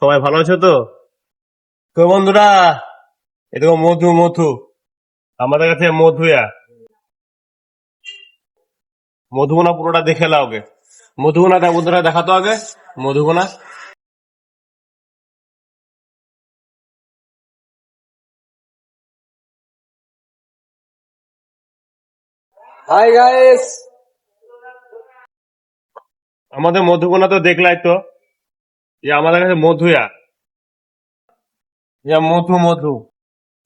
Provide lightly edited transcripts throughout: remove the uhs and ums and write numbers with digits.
সবাই ভালো আছো তো? তো বন্ধুরা, এদিকে মধু মধু আমাদের কাছে মধুয়া মধুগুনা পুরোটা দেখে নাও আগে। মধুগুনা বন্ধুরা দেখাতো আগে। মধুগুনা হাই গাইস। আমাদের মধুগুনা তো দেখলাই তো, যে আমাদের কাছে মধুয়া, যে মধু মধু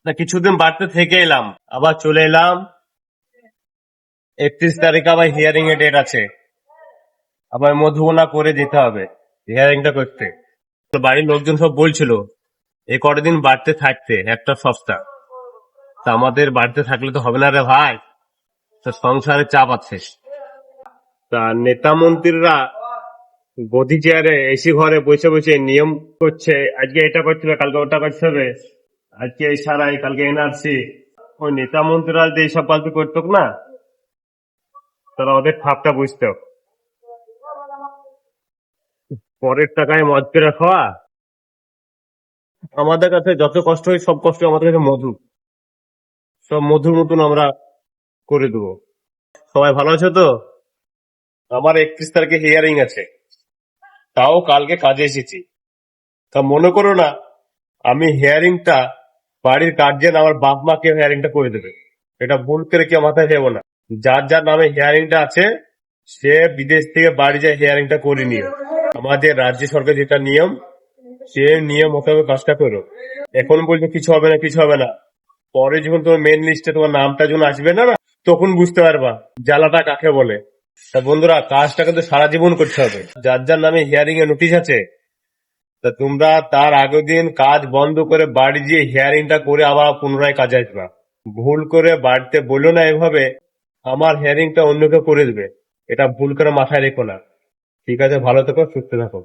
না কিছুদিন বাড়তে থেকে এলাম, আবার চলে এলাম। 31 তারিখ আবার হিয়ারিং এর ডেট আছে, আবার মধুগুনা করে দিতে হবে হিয়ারিংটা করতে। তো বাড়ির লোকজন সব বলছিল এই কটা দিন বাড়তে থাকতে একটা সপ্তাহ। তা আমাদের বাড়িতে থাকলে তো হবে না রে ভাই, তো সংসারে চাপ আছে। তা নেতা মন্ত্রীরা গদি চেয়ারে এসি ঘরে বসে বসে নিয়ম করছে, আজকে এটা করতে হবে কালকে ওটা করতে হবে, আজকে এই সারাই কালকে এনআরসি। ওই নেতা মন্ত্রীরা যদি এইসব ফালতু করতো না, তারা ওদের ভাবটা বুঝতো। পরের টাকায় মদ করে খাওয়া, আমাদের কাছে যত কষ্ট হয় সব কষ্ট আমাদের কাছে মধু, সব মধুর মতন আমরা করে দেবো। সবাই ভালো আছো তো? আমার 31 তারিখে হিয়ারিং আছে, তাও কালকে কাজে এসেছি। তা মনে করো না আমি হিয়ারিংটা বাড়ির গার্জিয়ান আমার বাপ মাকে হিয়ারিংটা করে দেবে, এটা ভুল করে কেউ মাথায় দেবো না। যার যার নামে হিয়ারিংটা আছে সে বিদেশ থেকে বাড়ি যায় হিয়ারিংটা করে নিও। আমাদের রাজ্য সরকার যেটা নিয়ম, সে নিয়ম মোতাবেক কাজটা করো। এখন বলছো কিছু হবে না কিছু হবে না, পরে যখন তোমার মেন লিস্টে তোমার নামটা যখন আসবে না না, তখন বুঝতে পারবা জ্বালাটা কাকে বলে। তা বন্ধুরা, কাজটা কিন্তু সারা জীবন করতে হবে। যার যার নামে হিয়ারিং এর নোটিশ আছে, তা তোমরা তার আগের দিন কাজ বন্ধ করে বাড়ি গিয়ে হিয়ারিংটা করে আবার পুনরায় কাজে আসবা। ভুল করে বাড়িতে বললো না এভাবে আমার হিয়ারিংটা অন্য কেউ করে দেবে, এটা ভুল করে মাথায় রেখো না। ঠিক আছে, ভালো থেকো, সুস্থ থাকো।